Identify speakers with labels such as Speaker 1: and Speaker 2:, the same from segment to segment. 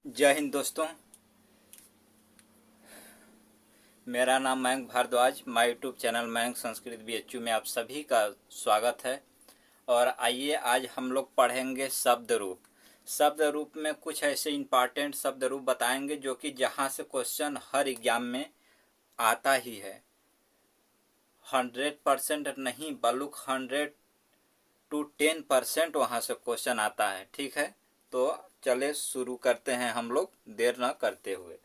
Speaker 1: जय हिंद दोस्तों। मेरा नाम Mayank Bhardwaj. My YouTube channel Mayank Sanskrit BHU में आप सभी का स्वागत है। और आइए आज हम लोग पढ़ेंगे शब्द रूप। शब्द रूप में कुछ ऐसे इम्पॉर्टेंट शब्द रूप बताएंगे जो कि जहाँ से क्वेश्चन हर एग्जाम में आता ही है। 100% नहीं बल्कि 100 to 10% वहाँ से क्वेश्चन आता है। ठीक है, तो चले शुरू करते हैं हम लोग देर न करते हुए।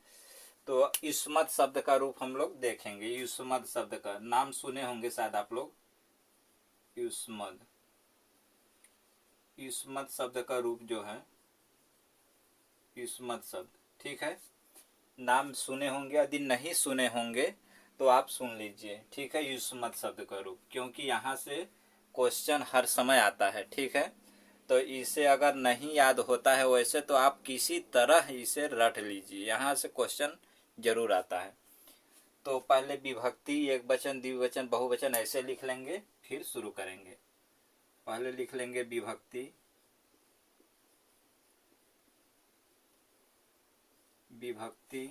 Speaker 1: तो युष्मत शब्द का रूप हम लोग देखेंगे। युष्मत शब्द का नाम सुने होंगे शायद आप लोग। युष्मत युष्मत शब्द का रूप जो है युष्मत शब्द, ठीक है, नाम सुने होंगे। यदि नहीं सुने होंगे तो आप सुन लीजिए। ठीक है, युष्मत शब्द का रूप, क्योंकि यहाँ से क्वेश्चन हर समय आता है। ठीक है, तो इसे अगर नहीं याद होता है वैसे तो आप किसी तरह इसे रट लीजिए, यहाँ से क्वेश्चन जरूर आता है। तो पहले विभक्ति, एक वचन, द्विवचन, बहुवचन ऐसे लिख लेंगे, फिर शुरू करेंगे। पहले लिख लेंगे विभक्ति। विभक्ति,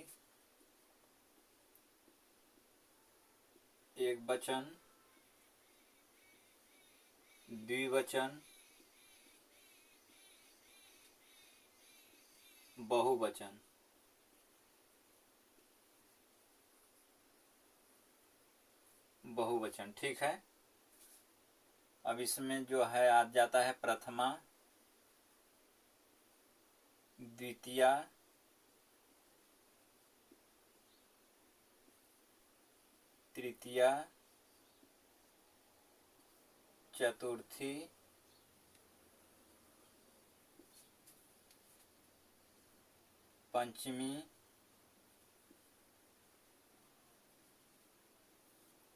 Speaker 1: एक वचन, द्विवचन, बहुवचन। बहुवचन, ठीक है। अब इसमें जो है आ जाता है प्रथमा, द्वितीया, तृतीया, चतुर्थी, पंचमी,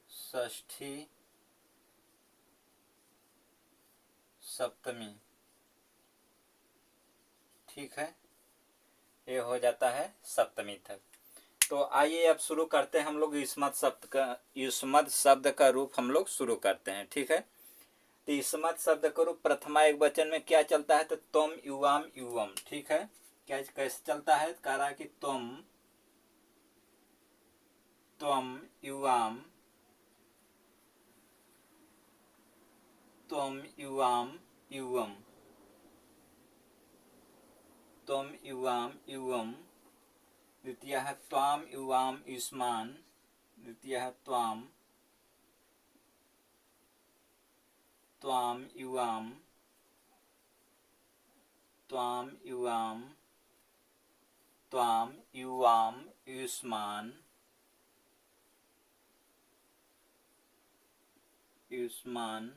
Speaker 1: षष्ठी, सप्तमी। ठीक है, ये हो जाता है सप्तमी तक। तो आइए अब शुरू करते हैं हम लोग युष्मत शब्द का रूप हम लोग शुरू करते हैं। ठीक है, तो युष्मत शब्द का रूप प्रथमा एक वचन में क्या चलता है, तो तुम, युवाम, युवम। ठीक है, क्या कैसे चलता है, कह रहा है कि तुम, युवाम, तुम, युवाम, युवम, तुम, युवाम, युवम। द्वितीय है त्वाम, युवाम, युष्मान। द्वितीय है त्वाम, त्वाम, युवाम, त्वाम, युवाम, त्वाम, युवाम, युष्मान, युष्मान।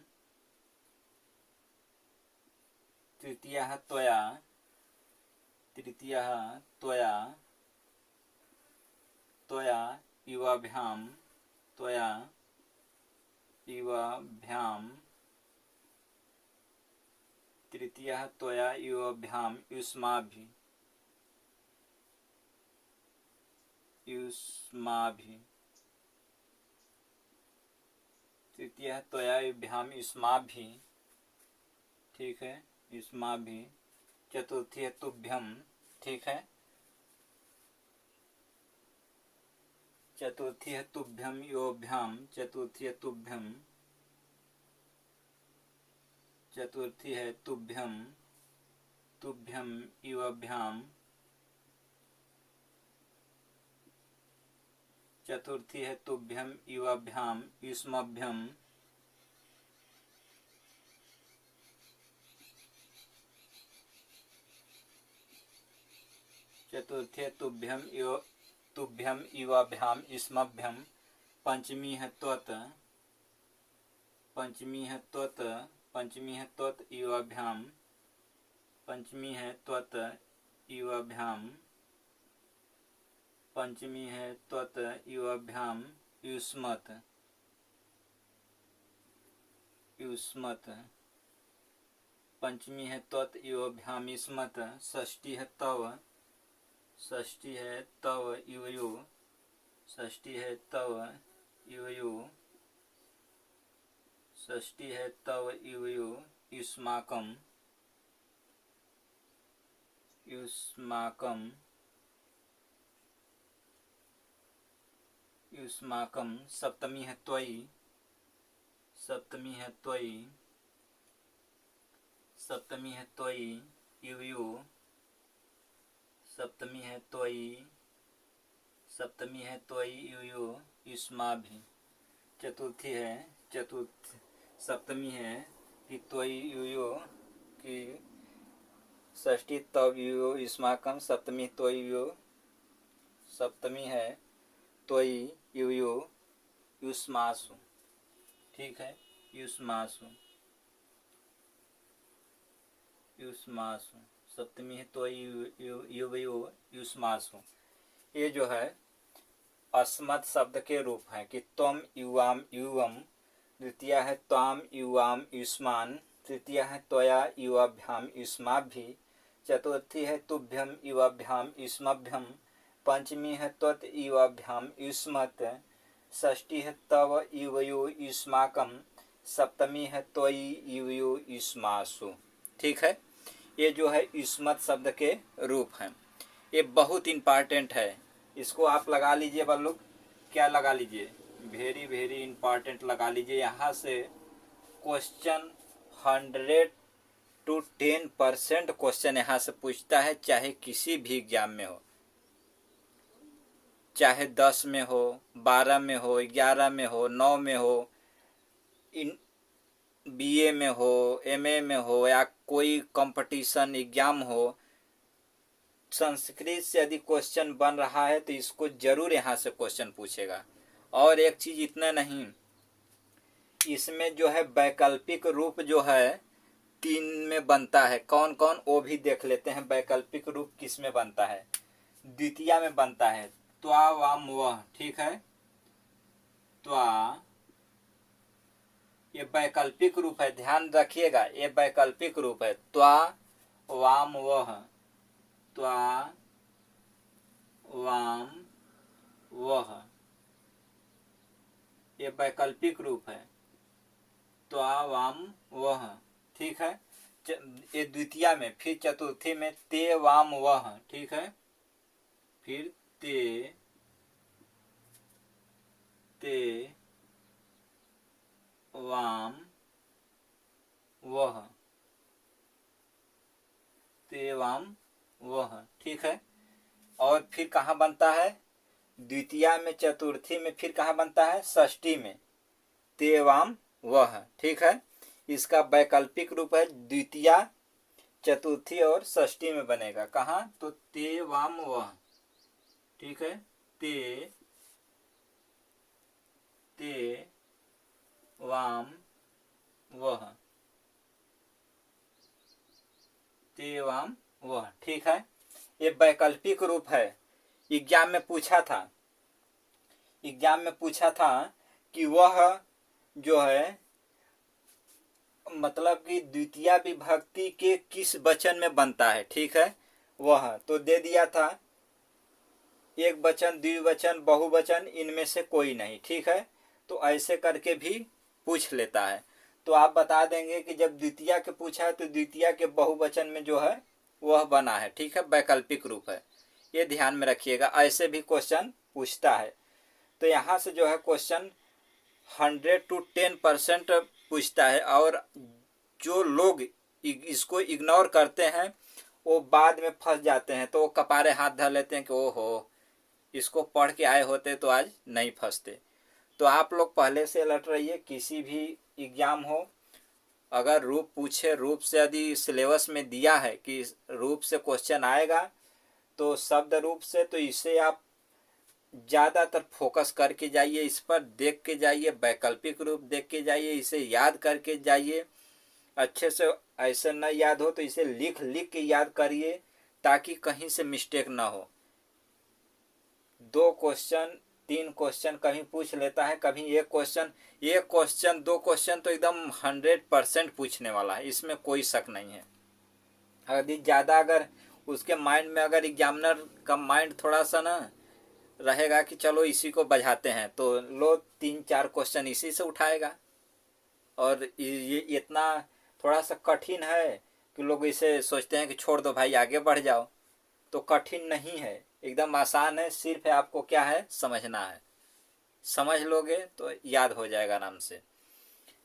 Speaker 1: तृतीय है त्वया, तृतीय है त्वया, त्वया, युवाभ्याम, त्वया, युवाभ्याम। तृतीय है त्वया, युवाभ्याम, युष्माभि, युष्माभि। तृतीय है त्वया, युवाभ्याम, युष्माभि। ठीक है, युष्माभि। चतुर्थी है तुभ्यम। ठीक है, चतुर्थी है तुभ्यम, योभ्याम। चतुर्थी है तुभ्यम, चतुर्थी है तुभ्यम, तुभ्यम, युवाभ्याम। चतुर्थी है तुभ्यम, युवाभ्याम, युष्मभ्यम। चतुर्थी है तुभ्यम, युवाभ्याम, युष्मभ्यम। पंचमी है त्वत, पंचमी है त्वत, पंचमी है त्वत, युवाभ्याम। पंचमी है त्वत, युवाभ्याम। पंचमी है त्वत, युवाभ्याम, युष्मत, युष्मत। पंचमी है त्वत, युवाभ्याम, युष्मत। षष्ठी है तव, षष्ठी है तव, युवयु। षष्ठी है तव, युवयु। षष्ठी है तव, युवयु, युष्माकम, युष्माकं युष्माकं सप्तमी है त्वयि, सप्तमी है त्वयि, सप्तमी है त्वयि युयु, सप्तमी है त्वयि, सप्तमी है त्वयि युयु युष्माभि। चतुर्थी है, चतुर्थ सप्तमी है कि त्वयि युयु की, षष्ठी तव युयु युष्माकं, सप्तमी त्वयि युयु, सप्तमी है त्वयि युयु युष्मासु। ठीक है, युष्मासु, युष्मासु, सप्तमी है त्वयि युयु युष्मासु। ये जो है अस्मत् शब्द के रूप हैं कि त्वम युवाम युवम, द्वितीय है त्वाम युवाम युष्मान, तृतीय है त्वया युवाभ्याम युष्माभि, चतुर्थी है तुभ्यम युवाभ्याम युष्मभ्यम, पंचमी है त्वत् युवाभ्याम युष्मत्, षष्ठी है तव युवयो युष्माकं, सप्तमी है त्वयि युवयो युष्मासु। ठीक है, ये जो है युष्मत् शब्द के रूप हैं। ये बहुत इम्पॉर्टेंट है, इसको आप लगा लीजिए बल्लुक। क्या लगा लीजिए? वेरी वेरी इम्पॉर्टेंट लगा लीजिए। यहाँ से क्वेश्चन 100 to 10% क्वेश्चन यहाँ से पूछता है, चाहे किसी भी एग्जाम में हो, चाहे 10 में हो, 12 में हो, 11 में हो, 9 में हो, BA में हो, MA में हो, या कोई कंपटीशन एग्जाम हो, संस्कृत से यदि क्वेश्चन बन रहा है तो इसको जरूर यहाँ से क्वेश्चन पूछेगा। और एक चीज इतना नहीं, इसमें जो है वैकल्पिक रूप जो है 3 में बनता है। कौन कौन, वो भी देख लेते हैं। वैकल्पिक रूप किस में बनता है? द्वितीया में बनता है, त्वा वाम वह। ठीक है, त्वा, ये वैकल्पिक रूप है, ध्यान रखिएगा, ये वैकल्पिक रूप है। त्वा वाम वह, त्वा वाम वह, ये वैकल्पिक रूप है, त्वा वाम वह। ठीक है, ये द्वितीया में। फिर चतुर्थी में ते वाम वह। ठीक है, फिर ते वाम वह, ते वाम वह। ठीक है, और फिर कहाँ बनता है? द्वितीया में, चतुर्थी में, फिर कहाँ बनता है? षष्ठी में, ते वाम वह। ठीक है, इसका वैकल्पिक रूप है द्वितीया, चतुर्थी और षष्ठी में बनेगा। कहाँ? तो ते वाम वह। ठीक है, ते वाम वह, ते वाम वह। ठीक है, ये वैकल्पिक रूप है। एग्जाम में पूछा था, एग्जाम में पूछा था कि वह जो है मतलब कि द्वितीया विभक्ति के किस वचन में बनता है। ठीक है, वह तो दे दिया था, एक वचन, द्विवचन, बहुवचन, इनमें से कोई नहीं। ठीक है, तो ऐसे करके भी पूछ लेता है। तो आप बता देंगे कि जब द्वितीया के पूछा है तो द्वितीया के बहुवचन में जो है वह बना है। ठीक है, वैकल्पिक रूप है, ये ध्यान में रखिएगा। ऐसे भी क्वेश्चन पूछता है। तो यहाँ से जो है क्वेश्चन 100 to 10% पूछता है। और जो लोग इसको इग्नोर करते हैं वो बाद में फंस जाते हैं, तो वो कपारे हाथ धर लेते हैं कि ओहो, इसको पढ़ के आए होते तो आज नहीं फंसते। तो आप लोग पहले से अलर्ट रहिए। किसी भी एग्जाम हो, अगर रूप पूछे, रूप से यदि सिलेबस में दिया है कि रूप से क्वेश्चन आएगा, तो शब्द रूप से, तो इसे आप ज़्यादातर फोकस करके जाइए, इस पर देख के जाइए, वैकल्पिक रूप देख के जाइए, इसे याद करके जाइए अच्छे से। ऐसे न याद हो तो इसे लिख लिख के याद करिए, ताकि कहीं से मिस्टेक ना हो। 2 क्वेश्चन 3 क्वेश्चन कभी पूछ लेता है, कभी एक क्वेश्चन, 2 क्वेश्चन तो एकदम 100% पूछने वाला है, इसमें कोई शक नहीं है। अगर ज़्यादा, अगर उसके माइंड में, अगर एग्जामिनर का माइंड थोड़ा सा ना रहेगा कि चलो इसी को बजाते हैं, तो लो 3-4 क्वेश्चन इसी से उठाएगा। और ये इतना थोड़ा सा कठिन है कि लोग इसे सोचते हैं कि छोड़ दो भाई, आगे बढ़ जाओ। तो कठिन नहीं है, एकदम आसान है, सिर्फ आपको क्या है समझना है। समझ लोगे तो याद हो जाएगा आराम से।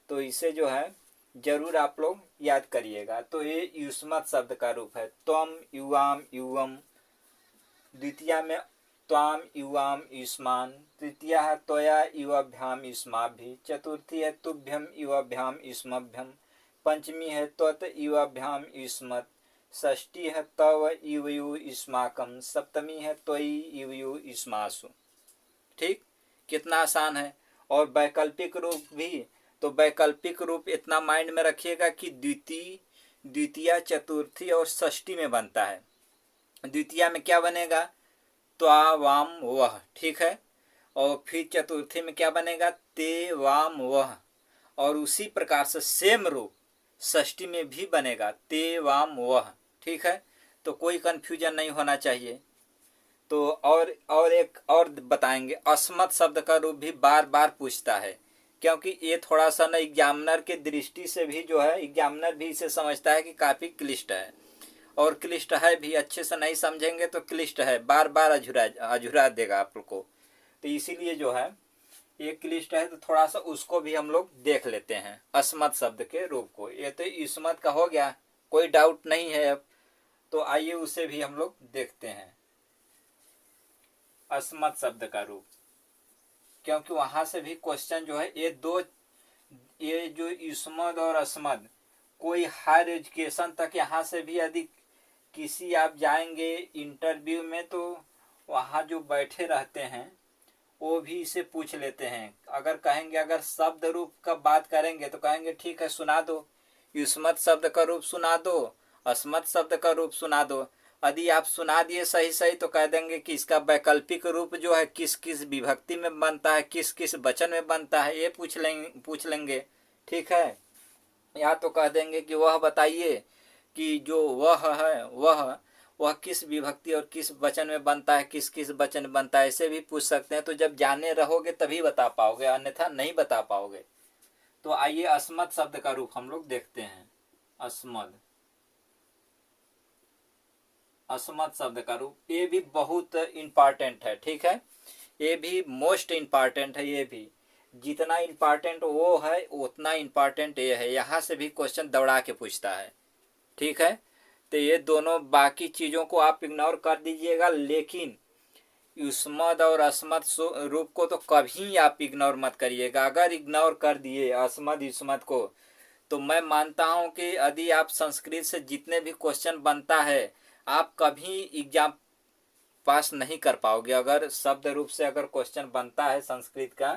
Speaker 1: तो इसे जो है जरूर आप लोग याद करिएगा। तो ये युष्मत शब्द का रूप है। त्वम युवाम युवम, द्वितीया में त्वाम युवाम युष्मान, तृतीया है त्वया युवाभ्याम युष्माभि, चतुर्थी है तुभ्यम युवाभ्याम युष्मभ्यम, पंचमी है त्वत युवाभ्याम युष्मत, षष्ठी है तव युवयु युष्माकम, सप्तमी है त्वयि युवयु युष्मासु। ठीक, कितना आसान है। और वैकल्पिक रूप भी, तो वैकल्पिक रूप इतना माइंड में रखिएगा कि द्वितीय, द्वितीया, चतुर्थी और षष्ठी में बनता है। द्वितीया में क्या बनेगा, त्वा वाम वह, ठीक है। और फिर चतुर्थी में क्या बनेगा, ते वाम वह। और उसी प्रकार से सेम रूप षष्ठी में भी बनेगा, ते वाम वह, ठीक है। तो कोई कंफ्यूजन नहीं होना चाहिए। तो और एक और बताएंगे, अस्मत् शब्द का रूप भी बार बार पूछता है, क्योंकि ये थोड़ा सा ना एग्जामिनर के दृष्टि से भी जो है, एग्जामिनर भी इसे समझता है कि काफी क्लिष्ट है, और क्लिष्ट है भी, अच्छे से नहीं समझेंगे तो क्लिष्ट है, बार बार अझुरा देगा आप लोग को। तो इसीलिए जो है ये क्लिष्ट है, तो थोड़ा सा उसको भी हम लोग देख लेते हैं, अस्मत् शब्द के रूप को। ये तो युष्मत का हो गया, कोई डाउट नहीं है अब। तो आइए उसे भी हम लोग देखते हैं, अस्मत् शब्द का रूप, क्योंकि वहां से भी क्वेश्चन जो है ये दो, ये जो युष्मद और अस्मद, कोई हायर एजुकेशन तक यहाँ से भी यदि किसी आप जाएंगे इंटरव्यू में, तो वहाँ जो बैठे रहते हैं वो भी इसे पूछ लेते हैं। अगर कहेंगे, अगर शब्द रूप का बात करेंगे तो कहेंगे ठीक है सुना दो, युष्मत शब्द का रूप सुना दो, अस्मत् शब्द का रूप सुना दो। यदि आप सुना दिए सही सही तो कह देंगे कि इसका वैकल्पिक रूप जो है किस किस विभक्ति में बनता है, किस किस वचन में बनता है, ये पूछ लेंगे, ठीक है। या तो कह देंगे कि वह बताइए कि जो वह है वह किस विभक्ति और किस वचन में बनता है, किस किस वचन में बनता है, ऐसे भी पूछ सकते हैं। तो जब जाने रहोगे तभी बता पाओगे, अन्यथा नहीं बता पाओगे। तो आइए अस्मत् शब्द का रूप हम लोग देखते हैं। अस्मद, अस्मत् शब्द का रूप, ये भी बहुत इंपॉर्टेंट है, ठीक है। ये भी मोस्ट इंपॉर्टेंट है। ये भी जितना इंपॉर्टेंट वो है उतना इंपॉर्टेंट ये है। यहाँ से भी क्वेश्चन दौड़ा के पूछता है, ठीक है। तो ये दोनों बाकी चीजों को आप इग्नोर कर दीजिएगा, लेकिन युष्मद और अस्मद रूप को तो कभी आप इग्नोर मत करिएगा। अगर इग्नोर कर दिए अस्मद युष्मद को, तो मैं मानता हूं कि यदि आप संस्कृत से जितने भी क्वेश्चन बनता है आप कभी एग्जाम पास नहीं कर पाओगे। अगर शब्द रूप से अगर क्वेश्चन बनता है संस्कृत का,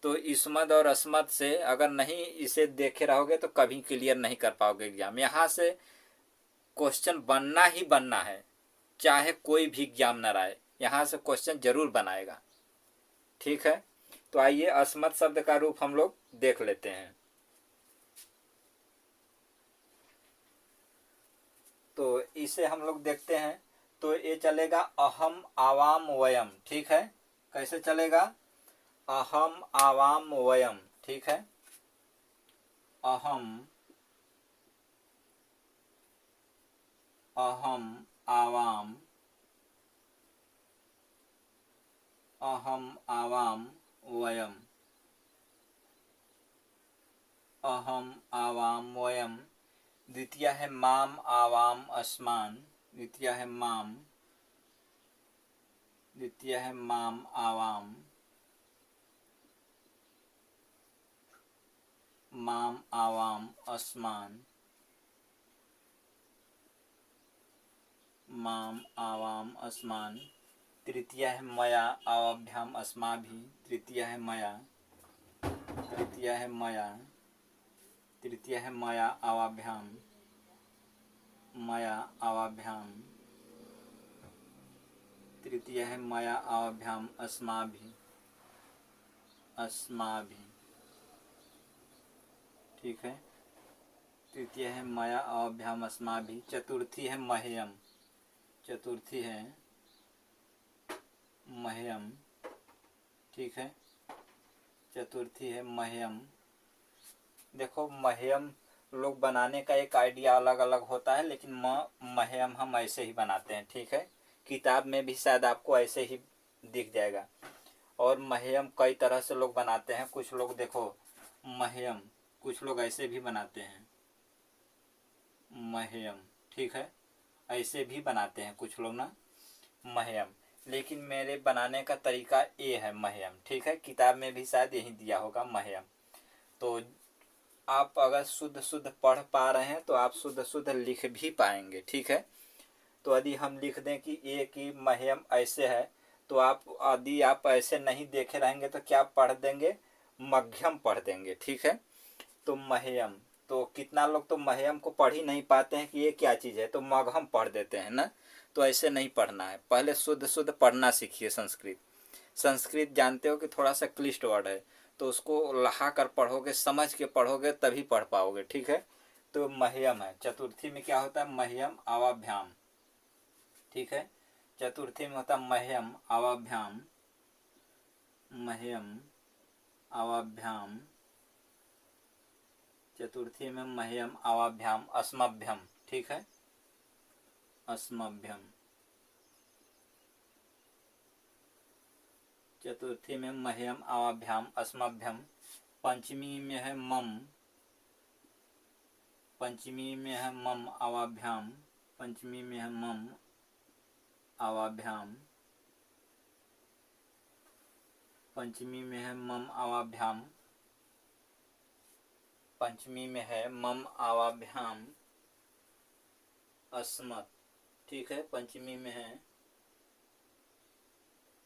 Speaker 1: तो युष्मद और अस्मद से अगर नहीं इसे देखे रहोगे तो कभी क्लियर नहीं कर पाओगे एग्जाम। यहाँ से क्वेश्चन बनना ही बनना है, चाहे कोई भी एग्जामिनर आए, यहाँ से क्वेश्चन जरूर बनाएगा, ठीक है। तो आइए अस्मत् शब्द का रूप हम लोग देख लेते हैं। तो इसे हम लोग देखते हैं। तो ये चलेगा अहम आवाम वयम, ठीक है। कैसे चलेगा, अहम आवाम वयम, ठीक है। अहम आवाम, अहम आवाम वयम, अहम आवाम वयम। द्वितीय है माम आवाम अस्मान, द्वितीय है माम, द्वितीय है माम आवाम, माम आवाम अस्मान, माम आवाम अस्मान। तृतीय है मया आवाभ्याम अस्माभि, तृतीय है मया, तृतीय है मया, तृतीय है मया आवाभ्याम, मया आवाभ्याम, तृतीय है मया आवाभ्याम अस्माभि, अस्माभि, ठीक है। तृतीय है मया आवाभ्याम अस्माभि। चतुर्थी है मह्यम, चतुर्थी है मह्यम, ठीक है। चतुर्थी है मह्यम। देखो मह्यम, लोग बनाने का एक आइडिया अलग अलग होता है, लेकिन मह्यम हम ऐसे ही बनाते हैं, ठीक है। किताब में भी शायद आपको ऐसे ही दिख जाएगा। और मह्यम कई तरह से लोग बनाते हैं। कुछ लोग देखो मह्यम, कुछ लोग ऐसे भी बनाते हैं मह्यम, ठीक है, ऐसे भी बनाते हैं कुछ लोग ना मह्यम। लेकिन मेरे बनाने का तरीका ये है मह्यम, ठीक है। किताब में भी शायद यही दिया होगा मह्यम। तो आप अगर शुद्ध शुद्ध पढ़ पा रहे हैं तो आप शुद्ध शुद्ध लिख भी पाएंगे, ठीक है। तो यदि हम लिख दें कि ये की मह्यम ऐसे है, तो आप यदि आप ऐसे नहीं देखे रहेंगे तो क्या पढ़ देंगे, मध्यम पढ़ देंगे, ठीक है। तो मह्यम, तो कितना लोग तो मह्यम को पढ़ ही नहीं पाते हैं कि ये क्या चीज़ है, तो मगहम पढ़ देते हैं ना। तो ऐसे नहीं पढ़ना है, पहले शुद्ध शुद्ध पढ़ना सीखिए। संस्कृत संस्कृत जानते हो कि थोड़ा सा क्लिष्ट वर्ड है, तो उसको लहा कर पढ़ोगे, समझ के पढ़ोगे, तभी पढ़ पाओगे, ठीक है। तो मह्यम है, चतुर्थी में क्या होता है, मह्यम आवाभ्याम, ठीक है। चतुर्थी में होता है मह्यम आवाभ्याम, मह्यम आवाभ्याम। चतुर्थी में मह्यम आवाभ्याम अस्मभ्यम, ठीक है, अस्मभ्यम। चतुर्थी में मह्यम आवाभ्याम अस्मभ्यम। पंचमी में है मम, पंचमी में है मम आवाभ्याम, पंचमी में है मम आवाभ्याम, पंचमी में है मम आवाभ्याम, पंचमी में है मम आवाभ्याम अस्मत्, ठीक है। पंचमी में है,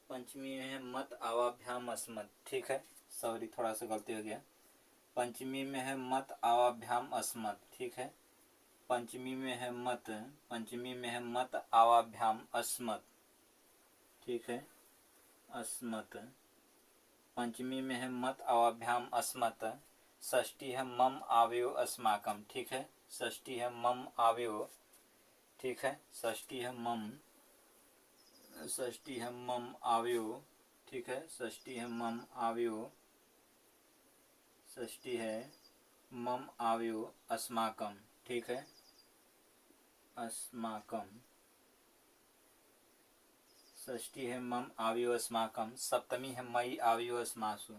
Speaker 1: पंचमी में है मत आवाभ्याम अस्मत्, ठीक है। सॉरी, थोड़ा सा गलती हो गया। पंचमी में है मत आवाभ्याम अस्मत्, ठीक है। पंचमी में है मत, पंचमी में है मत आवाभ्याम अस्मत्, ठीक है, अस्मत्। पंचमी में है मत आवाभ्याम अस्मत्। षष्ठी है मम आवयो अस्माकम, ठीक है, षष्ठी है मम आवयो, ठीक है, षष्ठी है मम, षष्ठी है मम आवयो, ठीक है, षष्ठी है मम आवयो, षष्ठी है मम आवयो अस्माकम, ठीक है, अस्माकम। षष्ठी है मम आवयो अस्माकम। सप्तमी है मई आवयो अस्मासु,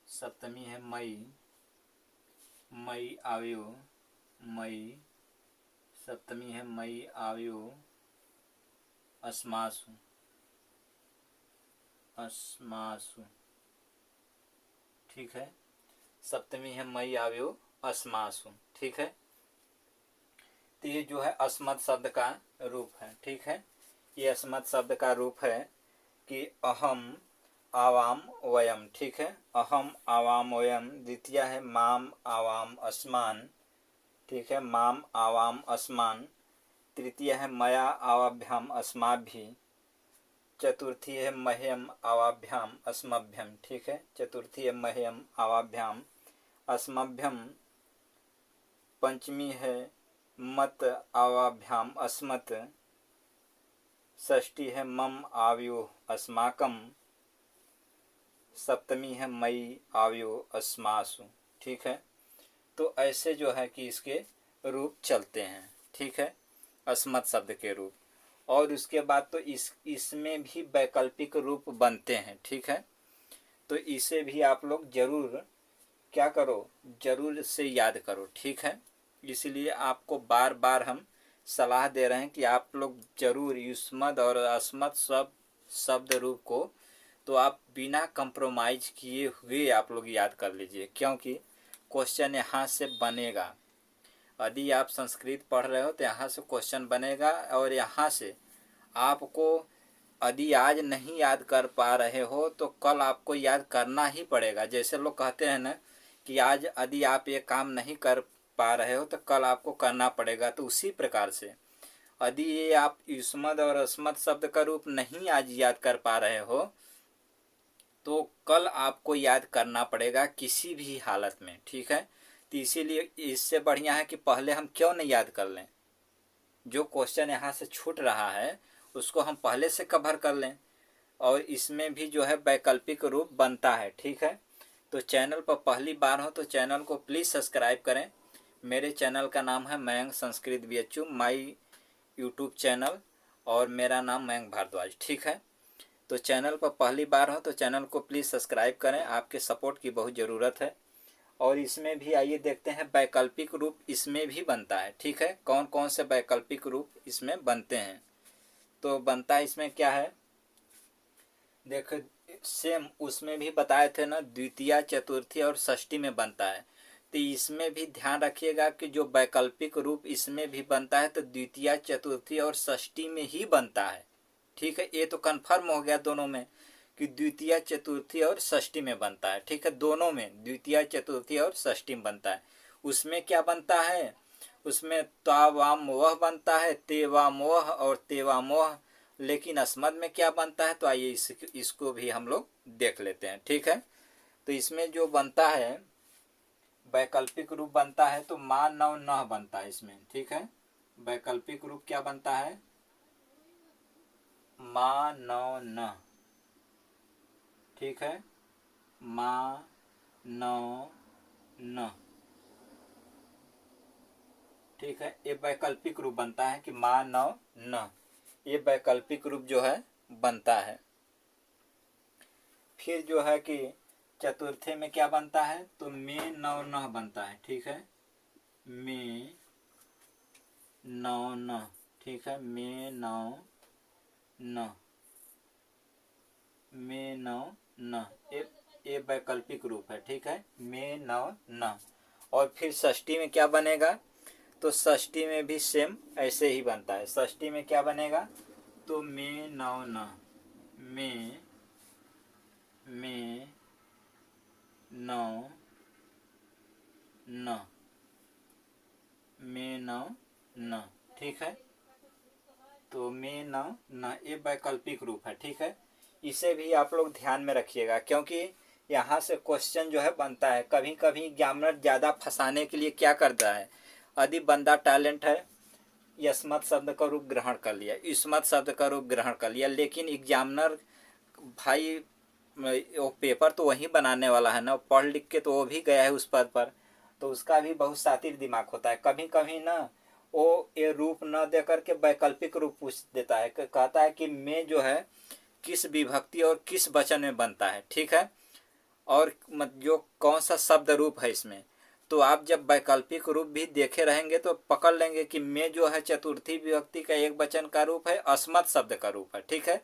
Speaker 1: सप्तमी है मई, मई आवयो, मई, सप्तमी है मई आवयो अस्मासु, अस्मासु, ठीक है। सप्तमी है मई आवयो अस्मासु, ठीक है। तो ये जो है अस्मत् शब्द का रूप है, ठीक है। ये अस्मत् शब्द का रूप है कि अहम आवाम वयम, ठीक है, अहम आवाम वयम। द्वितीय है माम आवाम अस्मान, ठीक है, माम आवाम अस्मान। तृतीय है मया आवाभ्याम अस्माभि। चतुर्थी है मह्यम आवाभ्याम अस्मभ्यम, ठीक है, चतुर्थी है मह्यम आवाभ्याम अस्मभ्यम। पंचमी है मत आवाभ्याम अस्मत्। षष्ठी है मम आवयो अस्माकम। सप्तमी है मई आवयो अस्मासु, ठीक है। तो ऐसे जो है कि इसके रूप चलते हैं, ठीक है, अस्मत् शब्द के रूप। और उसके बाद तो इसमें भी वैकल्पिक रूप बनते हैं, ठीक है। तो इसे भी आप लोग जरूर क्या करो, जरूर से याद करो, ठीक है। इसलिए आपको बार बार हम सलाह दे रहे हैं कि आप लोग जरूर युष्मद और अस्मत् शब्द रूप को तो आप बिना कंप्रोमाइज किए हुए आप लोग याद कर लीजिए, क्योंकि क्वेश्चन यहाँ से बनेगा। यदि आप संस्कृत पढ़ रहे हो तो यहाँ से क्वेश्चन बनेगा, और यहाँ से आपको यदि आज नहीं याद कर पा रहे हो तो कल आपको याद करना ही पड़ेगा। जैसे लोग कहते हैं ना कि आज यदि आप ये काम नहीं कर पा रहे हो तो कल आपको करना पड़ेगा, तो उसी प्रकार से यदि ये आप युष्मद और अस्मत् शब्द का रूप नहीं आज याद कर पा रहे हो तो कल आपको याद करना पड़ेगा किसी भी हालत में, ठीक है। तो इसीलिए इससे बढ़िया है कि पहले हम क्यों नहीं याद कर लें, जो क्वेश्चन यहाँ से छूट रहा है उसको हम पहले से कवर कर लें, और इसमें भी जो है वैकल्पिक रूप बनता है, ठीक है। तो चैनल पर पहली बार हो तो चैनल को प्लीज़ सब्सक्राइब करें, मेरे चैनल का नाम है Mayank Sanskrit BHU, my YouTube channel, और मेरा नाम मयंक भारद्वाज। ठीक है, तो चैनल पर पहली बार हो तो चैनल को प्लीज़ सब्सक्राइब करें, आपके सपोर्ट की बहुत ज़रूरत है। और इसमें भी आइए देखते हैं वैकल्पिक रूप इसमें भी बनता है। ठीक है, कौन कौन से वैकल्पिक रूप इसमें बनते हैं। तो बनता है इसमें क्या है, देखो सेम उसमें भी बताए थे ना, द्वितीया, चतुर्थी और षष्ठी में बनता है। तो इसमें भी ध्यान रखिएगा कि जो वैकल्पिक रूप इसमें भी बनता है तो द्वितीया, चतुर्थी और षष्ठी में ही बनता है। ठीक है, ये तो कन्फर्म हो गया दोनों में कि द्वितीया, चतुर्थी और षष्ठी में बनता है। ठीक है, दोनों में द्वितीया, चतुर्थी और षष्ठी में बनता है। उसमें क्या बनता है, उसमें तावाम वह बनता है, तेवाम वह और तेवाम वह। लेकिन अस्मद में क्या बनता है, तो आइए इसको भी हम लोग देख लेते हैं। ठीक है, तो इसमें जो बनता है वैकल्पिक रूप बनता है तो मा नव न बनता है इसमें। ठीक है, वैकल्पिक रूप क्या बनता है, मा नव न। ठीक है, मा नव न। ठीक है, ये वैकल्पिक रूप बनता है कि मा नव न, ये वैकल्पिक रूप जो है बनता है। फिर जो है कि चतुर्थी में क्या बनता है, तो में नौ न बनता है। ठीक है, में नौ न। ठीक है, में नौ न, में नौ न, ये वैकल्पिक रूप है। ठीक है, में नौ न। और फिर षष्ठी में क्या बनेगा, तो षष्ठी में भी सेम ऐसे ही बनता है। षष्ठी में क्या बनेगा, तो में नौ न, में नौ न, में नौ न। ठीक है, तो में नौ न, ये वैकल्पिक रूप है। ठीक है, इसे भी आप लोग ध्यान में रखिएगा क्योंकि यहाँ से क्वेश्चन जो है बनता है। कभी कभी एग्जामिनर ज़्यादा फंसाने के लिए क्या करता है, यदि बंदा टैलेंट है, यस्मत शब्द का रूप ग्रहण कर लिया, युष्मत शब्द का रूप ग्रहण कर लिया, लेकिन एग्जामिनर भाई वो पेपर तो वही बनाने वाला है ना, पढ़ लिख के तो वो भी गया है उस पद पर, तो उसका भी बहुत शातिर दिमाग होता है। कभी कभी ना वो ये रूप न दे करके वैकल्पिक रूप पूछ देता है, कहता है कि मैं जो है किस विभक्ति और किस वचन में बनता है। ठीक है, और जो कौन सा शब्द रूप है इसमें, तो आप जब वैकल्पिक रूप भी देखे रहेंगे तो पकड़ लेंगे कि मैं जो है चतुर्थी विभक्ति का एक वचन का रूप है, अस्मत् शब्द का रूप है। ठीक है,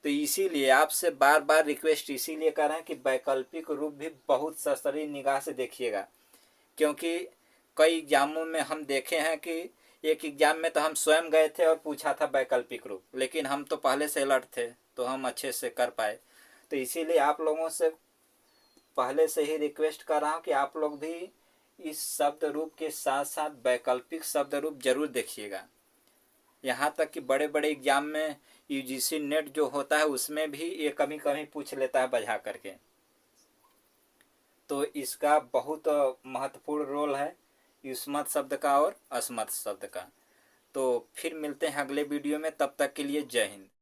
Speaker 1: तो इसीलिए आपसे बार बार रिक्वेस्ट इसीलिए कर रहे हैं कि वैकल्पिक रूप भी बहुत ससरी निगाह से देखिएगा, क्योंकि कई एग्जामों में हम देखे हैं कि एक एग्जाम में तो हम स्वयं गए थे और पूछा था वैकल्पिक रूप, लेकिन हम तो पहले से अलर्ट थे तो हम अच्छे से कर पाए। तो इसीलिए आप लोगों से पहले से ही रिक्वेस्ट कर रहा हूँ कि आप लोग भी इस शब्द रूप के साथ साथ वैकल्पिक शब्द रूप जरूर देखिएगा। यहाँ तक कि बड़े बड़े एग्जाम में यूजीसी नेट जो होता है उसमें भी ये कभी कभी पूछ लेता है बजा करके। तो इसका बहुत महत्वपूर्ण रोल है युष्मत शब्द का और अस्मत् शब्द का। तो फिर मिलते हैं अगले वीडियो में, तब तक के लिए जय हिंद।